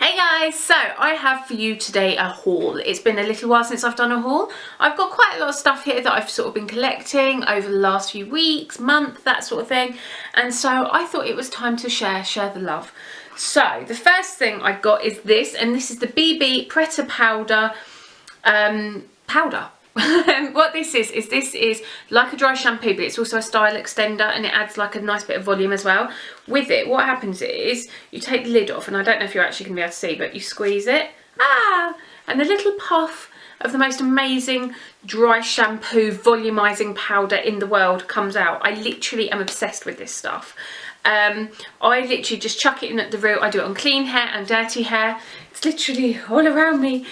Hey guys, so I have for you today a haul. It's been a little while since I've done a haul. I've got quite a lot of stuff here that I've sort of been collecting over the last few weeks, month, that sort of thing. And so I thought it was time to share the love. So the first thing I got is this, and this is the BB Pretzel Powder powder. What this is like a dry shampoo, but it's also a style extender, and it adds like a nice bit of volume as well. With it, what happens is you take the lid off, and I don't know if you're actually going to be able to see, but you squeeze it, and the little puff of the most amazing dry shampoo volumizing powder in the world comes out. I literally am obsessed with this stuff. I literally just chuck it in at the root. I do it on clean hair and dirty hair. It's literally all around me.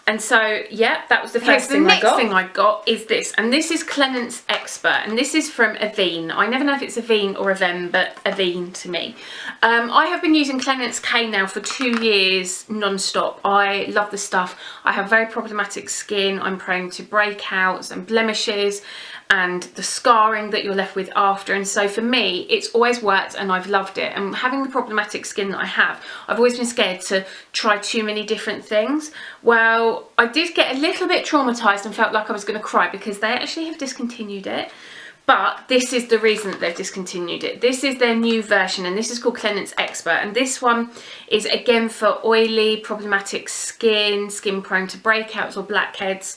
And so, yeah, that was the first thing I got. The next thing I got is this, and this is Clinique Expert, and this is from Avene. I never know if it's Avene or Avene, but Avene to me. I have been using Clinique K now for 2 years non-stop. I love the stuff. I have very problematic skin. I'm prone to breakouts and blemishes and the scarring that you're left with after, and so for me it's always worked and I've loved it. And having the problematic skin that I have, I've always been scared to try too many different things. Well, I did get a little bit traumatized and felt like I was going to cry because they actually have discontinued it. But this is the reason that they've discontinued it. This is their new version, and this is called Clinique Expert, and this one is again for oily, problematic skin prone to breakouts or blackheads.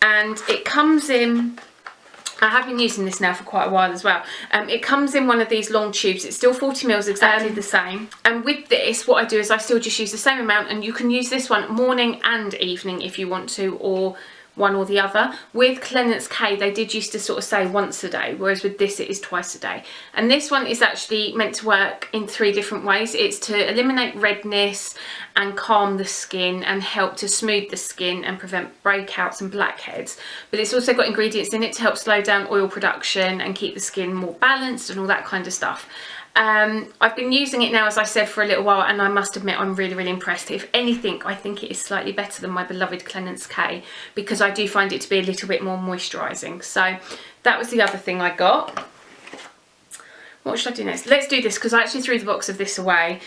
And it comes in, I have been using this now for quite a while as well. It comes in one of these long tubes. It's still 40 mils, exactly the same. And with this, what I do is I still just use the same amount, and you can use this one morning and evening if you want to, or one or the other. With Clinique K, they did used to sort of say once a day, whereas with this it is twice a day. And this one is actually meant to work in 3 different ways. It's to eliminate redness and calm the skin and help to smooth the skin and prevent breakouts and blackheads. But it's also got ingredients in it to help slow down oil production and keep the skin more balanced and all that kind of stuff. I've been using it now, as I said, for a little while, and I must admit I'm really impressed. If anything, I think it is slightly better than my beloved Clinique K, because I do find it to be a little bit more moisturising. So that was the other thing I got. What should I do next? Let's do this, because I actually threw the box of this away.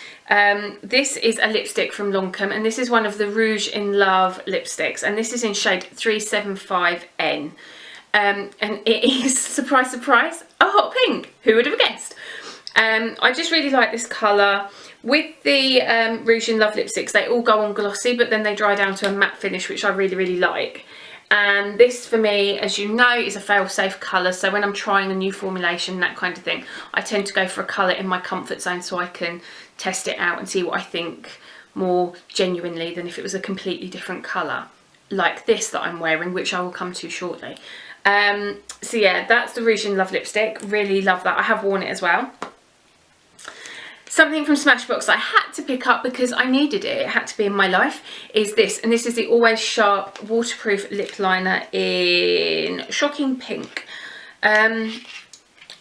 This is a lipstick from Lancome, and this is one of the Rouge in Love lipsticks, and this is in shade 375N. And it is, surprise, surprise, a hot pink. Who would have guessed? I just really like this colour. With the Rouge in Love lipsticks, they all go on glossy, but then they dry down to a matte finish, which I really like. And this, for me, as you know, is a fail-safe colour. So when I'm trying a new formulation, that kind of thing, I tend to go for a colour in my comfort zone so I can test it out and see what I think more genuinely than if it was a completely different colour, like this that I'm wearing, which I will come to shortly. So yeah, that's the Rouge in Love lipstick. Really love that. I have worn it as well. Something from Smashbox I had to pick up because I needed it, it had to be in my life, is this. And this is the Always Sharp Waterproof Lip Liner in Shocking Pink. I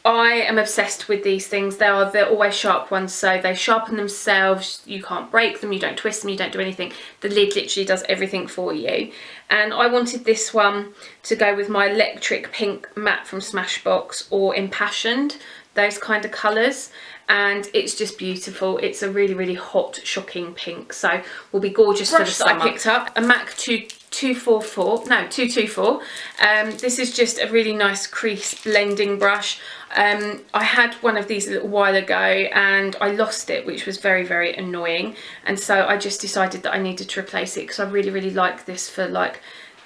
am obsessed with these things. They're Always Sharp ones, so they sharpen themselves, you can't break them, you don't twist them, you don't do anything. The lid literally does everything for you. And I wanted this one to go with my Electric Pink Matte from Smashbox, or Impassioned, those kind of colours. And it's just beautiful. It's a really hot, shocking pink, so will be gorgeous for the summer. I picked up a MAC 224. This is just a really nice crease blending brush. I had one of these a little while ago and I lost it, which was very annoying, and so I just decided that I needed to replace it because I really like this for like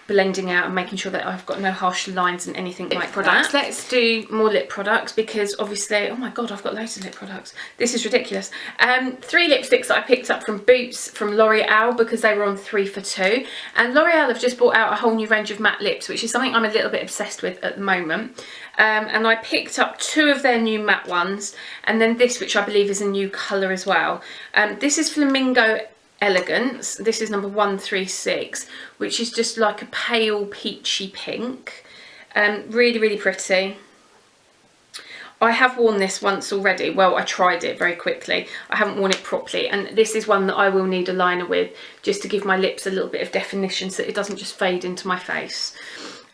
blending out and making sure that I've got no harsh lines and anything like that. Let's do more lip products, because obviously, oh my god, I've got loads of lip products. This is ridiculous. 3 lipsticks that I picked up from Boots from Loreal, because they were on 3 for 2. And Loreal have just brought out a whole new range of matte lips, which is something I'm a little bit obsessed with at the moment. And I picked up 2 of their new matte ones, and then this, which I believe is a new colour as well. This is Flamingo Elegance. This is number 136, which is just like a pale peachy pink. Really pretty. I have worn this once already. Well, I tried it very quickly. I haven't worn it properly, and this is one that I will need a liner with, just to give my lips a little bit of definition so that it doesn't just fade into my face.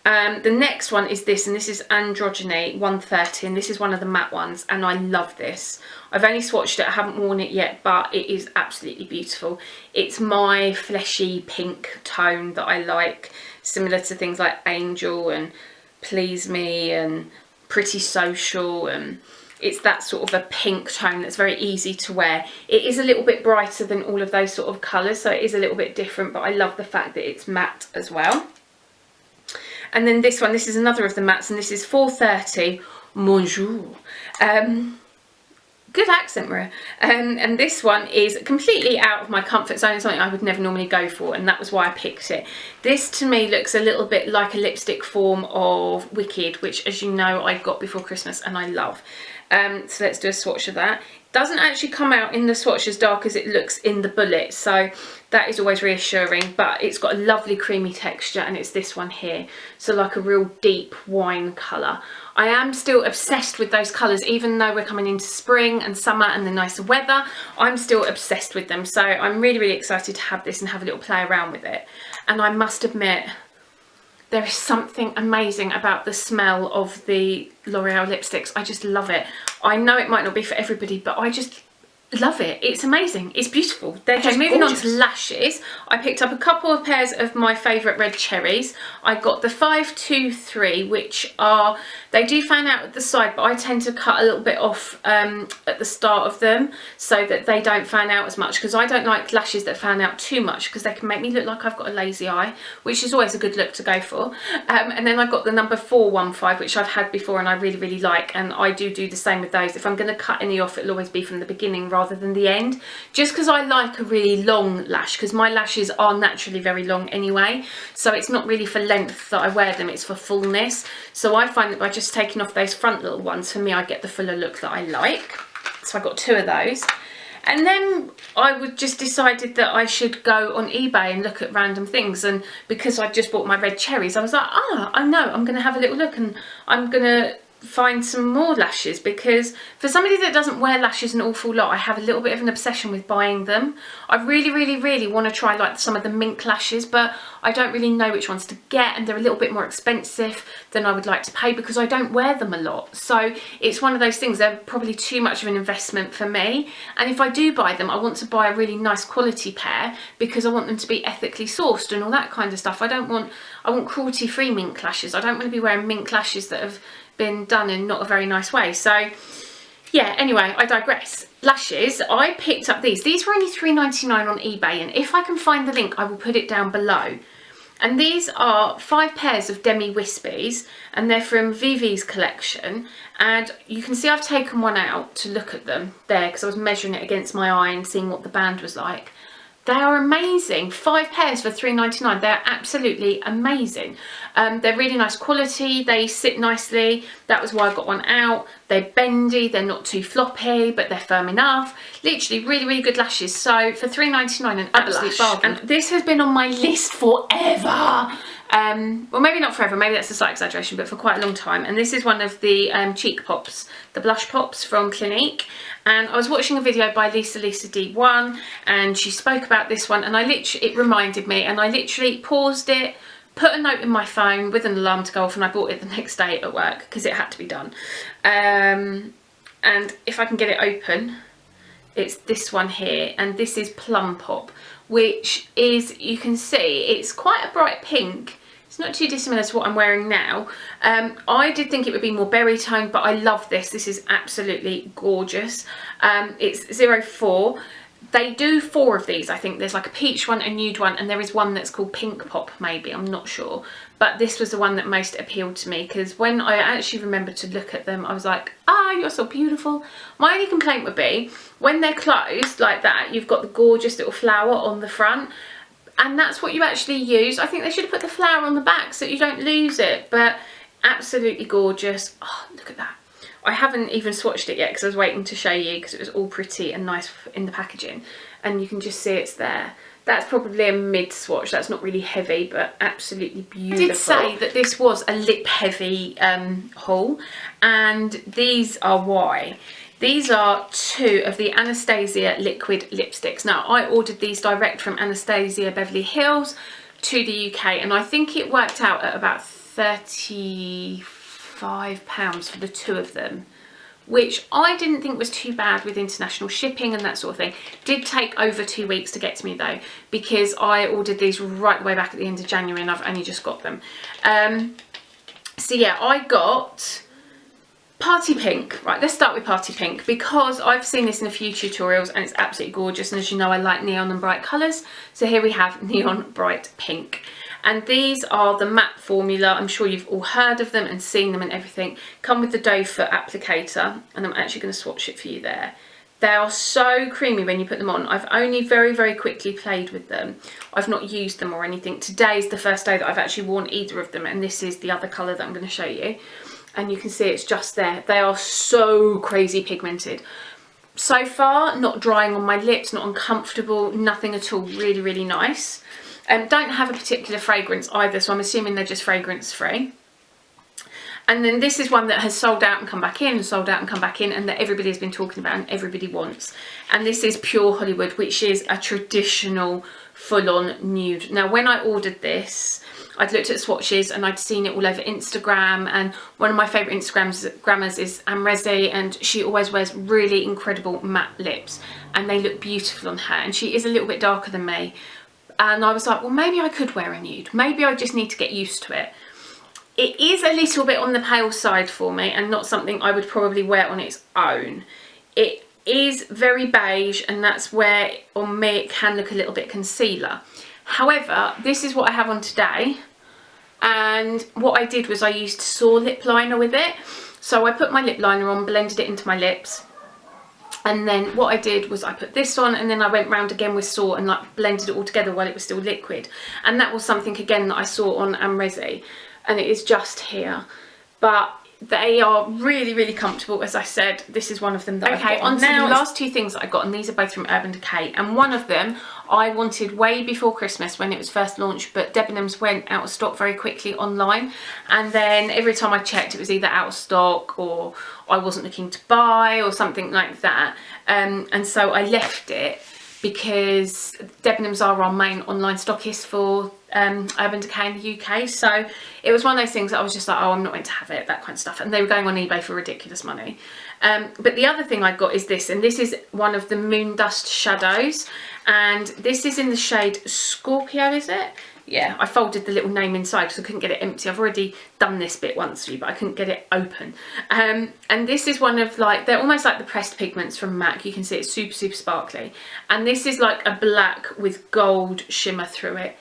The next one is this, and this is Androgyny 130, and this is one of the matte ones, and I love this. I've only swatched it, I haven't worn it yet, but it is absolutely beautiful. It's my fleshy pink tone that I like, similar to things like Angel and Please Me and Pretty Social, and it's that sort of a pink tone that's very easy to wear. It is a little bit brighter than all of those sort of colours, so it is a little bit different, but I love the fact that it's matte as well. And then this one, this is another of the mattes, and this is 430 Bonjour. Good accent, Maria. And this one is completely out of my comfort zone. It's something I would never normally go for, and that was why I picked it. This to me looks a little bit like a lipstick form of Wicked, which, as you know, I got before Christmas and I love. So let's do a swatch of that. Doesn't actually come out in the swatch as dark as it looks in the bullet, so that is always reassuring, but it's got a lovely creamy texture, and it's this one here, so like a real deep wine colour. I am still obsessed with those colours, even though we're coming into spring and summer and the nicer weather. I'm still obsessed with them, so I'm really excited to have this and have a little play around with it. And I must admit, there is something amazing about the smell of the L'Oreal lipsticks. I just love it. I know it might not be for everybody, but I just love it. It's amazing. It's beautiful. They're just moving on to lashes. I picked up a couple of pairs of my favourite red cherries. I got the 523, which are, they do fan out at the side, but I tend to cut a little bit off at the start of them so that they don't fan out as much, because I don't like lashes that fan out too much, because they can make me look like I've got a lazy eye, which is always a good look to go for. And then I got the number 415, which I've had before and I really like, and I do the same with those. If I'm going to cut any off, it'll always be from the beginning rather than the end, just because I like a really long lash, because my lashes are naturally very long anyway, so it's not really for length that I wear them, it's for fullness. So I find that by just taking off those front little ones, for me, I get the fuller look that I like. So I got 2 of those. And then I would just decided that I should go on eBay and look at random things, and because I just bought my red cherries, I was like, I know, I'm going to have a little look and I'm going to find some more lashes, because for somebody that doesn't wear lashes an awful lot, I have a little bit of an obsession with buying them. I really want to try like some of the mink lashes, but I don't really know which ones to get, and they're a little bit more expensive than I would like to pay because I don't wear them a lot. So it's one of those things, they're probably too much of an investment for me, and if I do buy them, I want to buy a really nice quality pair because I want them to be ethically sourced and all that kind of stuff. I want cruelty-free mink lashes. I don't want to be wearing mink lashes that have been done in not a very nice way. So yeah, anyway, I digress. Lashes, I picked up these were only $3.99 on eBay, and if I can find the link I will put it down below. And these are 5 pairs of Demi Wispies, and they're from Vivi's collection, and you can see I've taken one out to look at them there because I was measuring it against my eye and seeing what the band was like. They are amazing. 5 pairs for $3.99. They're absolutely amazing. They're really nice quality. They sit nicely. That was why I got one out. They're bendy. They're not too floppy, but they're firm enough. Literally really good lashes. So for $3.99, an absolute bargain. And this has been on my list forever. Well, maybe not forever, maybe that's a slight exaggeration, but for quite a long time. And this is one of the cheek pops, the blush pops from Clinique. And I was watching a video by Lisa D1, and she spoke about this one, and it reminded me, and I literally paused it, put a note in my phone with an alarm to go off, and I bought it the next day at work because it had to be done. And if I can get it open, it's this one here, and this is Plum Pop, which is, you can see, it's quite a bright pink. It's not too dissimilar to what I'm wearing now. I did think it would be more berry toned, but I love this. This is absolutely gorgeous. It's 04. They do 4 of these, I think. There's like a peach one, a nude one, and there is one that's called Pink Pop, maybe, I'm not sure. But this was the one that most appealed to me, because when I actually remembered to look at them, I was like, you're so beautiful. My only complaint would be, when they're closed like that, you've got the gorgeous little flower on the front, and that's what you actually use. I think they should have put the flower on the back so you don't lose it, but absolutely gorgeous. Oh, look at that. I haven't even swatched it yet because I was waiting to show you because it was all pretty and nice in the packaging, and you can just see it's there. That's probably a mid swatch. That's not really heavy, but absolutely beautiful. I did say that this was a lip heavy haul, and these are why. These are 2 of the Anastasia liquid lipsticks. Now, I ordered these direct from Anastasia Beverly Hills to the UK, and I think it worked out at about £35 for the 2 of them, which I didn't think was too bad with international shipping and that sort of thing. Did take over 2 weeks to get to me though, because I ordered these right the way back at the end of January and I've only just got them. So yeah, I got Party Pink. Right, let's start with Party Pink, because I've seen this in a few tutorials and it's absolutely gorgeous, and as you know, I like neon and bright colours. So here we have Neon Bright Pink. And these are the matte formula. I'm sure you've all heard of them and seen them and everything. Come with the doe foot applicator, and I'm actually going to swatch it for you there. They are so creamy when you put them on. I've only very, very quickly played with them. I've not used them or anything. Today is the first day that I've actually worn either of them, and this is the other colour that I'm going to show you. And you can see it's just there. They are so crazy pigmented. So far, not drying on my lips, not uncomfortable, nothing at all. Really, really nice. Don't have a particular fragrance either, so I'm assuming they're just fragrance free. And then this is one that has sold out and come back in, and sold out and come back in, and that everybody has been talking about and everybody wants. And this is Pure Hollywood, which is a traditional full-on nude. Now, when I ordered this, I'd looked at swatches and I'd seen it all over Instagram, and one of my favourite Instagrammers is Amrezi, and she always wears really incredible matte lips and they look beautiful on her, and she is a little bit darker than me. And I was like, well, maybe I could wear a nude. Maybe I just need to get used to it. It is a little bit on the pale side for me and not something I would probably wear on its own. It is very beige, and that's where on me it can look a little bit concealer. However, this is what I have on today, and what I did was I used Saw lip liner with it. So I put my lip liner on, blended it into my lips, and then what I did was I put this on, and then I went round again with Saw and like blended it all together while it was still liquid. And that was something again that I saw on Amrezi, and it is just here. But they are really, really comfortable. As I said, this is one of them that I've got on. Now, the last 2 things that I got, and these are both from Urban Decay, and one of them I wanted way before Christmas when it was first launched, but Debenhams went out of stock very quickly online, and then every time I checked it was either out of stock or I wasn't looking to buy or something like that, and so I left it, because Debenhams are our main online stockist for Urban Decay in the UK. So it was one of those things that I was just like, oh, I'm not meant to have it, that kind of stuff. And they were going on eBay for ridiculous money. But the other thing I got is this, and this is one of the Moon Dust shadows, and this is in the shade Scorpio, is it? Yeah, I folded the little name inside because I couldn't get it empty. I've already done this bit once for you, but I couldn't get it open. And this is one of, like, they're almost like the pressed pigments from MAC. You can see it's super, super sparkly. And this is like a black with gold shimmer through it.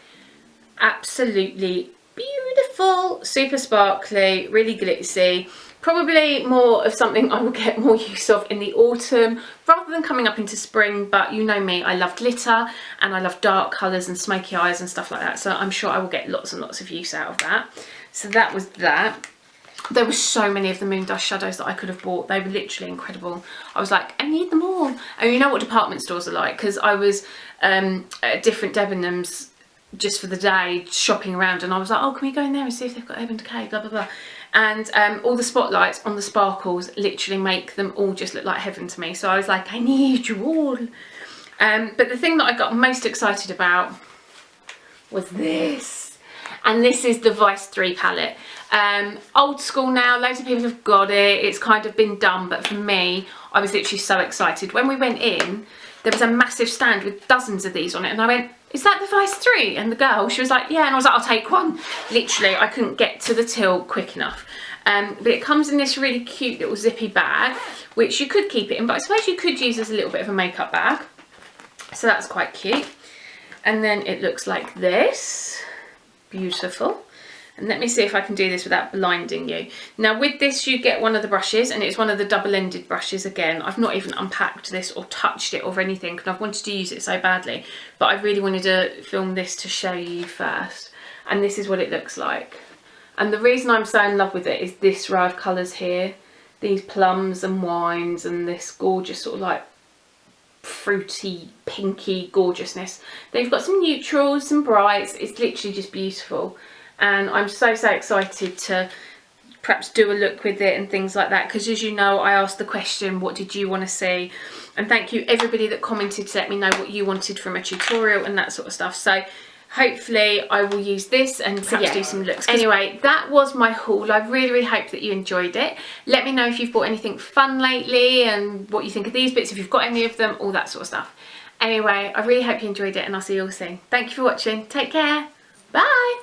Absolutely beautiful, super sparkly, really glitzy. Probably more of something I will get more use of in the autumn rather than coming up into spring, but you know me, I love glitter and I love dark colours and smoky eyes and stuff like that, so I'm sure I will get lots and lots of use out of that. So that was that. There were so many of the Moon Dust shadows that I could have bought. They were literally incredible. I was like, I need them all. And you know what department stores are like, because I was at different Debenhams just for the day shopping around, and I was like, oh, can we go in there and see if they've got Urban Decay, blah blah blah. And all the spotlights on the sparkles literally make them all just look like heaven to me, so I was like, I need you all. But the thing that I got most excited about was this, and this is the Vice 3 palette. Old school now, loads of people have got it, it's kind of been done, but for me, I was literally so excited. When we went in, there was a massive stand with dozens of these on it, and I went, is that the Vice 3? And the girl, she was like, yeah, and I was like, I'll take one. Literally, I couldn't get to the till quick enough. But it comes in this really cute little zippy bag, which you could keep it in, but I suppose you could use as a little bit of a makeup bag. So that's quite cute. And then it looks like this. Beautiful. And let me see if I can do this without blinding you. Now with this you get one of the brushes, and it's one of the double-ended brushes again. I've not even unpacked this or touched it or anything because I've wanted to use it so badly. But I really wanted to film this to show you first. And this is what it looks like. And the reason I'm so in love with it is this row of colours here. These plums and wines and this gorgeous sort of like fruity, pinky gorgeousness. Then you've got some neutrals, some brights. It's literally just beautiful. And I'm so excited to perhaps do a look with it and things like that, because as you know, I asked the question, what did you want to see? And thank you everybody that commented to let me know what you wanted from a tutorial and that sort of stuff. So hopefully I will use this and perhaps do some looks. Anyway, that was my haul. I really hope that you enjoyed it. Let me know if you've bought anything fun lately and what you think of these bits, if you've got any of them, all that sort of stuff. Anyway, I really hope you enjoyed it, and I'll see you all soon. Thank you for watching. Take care. Bye.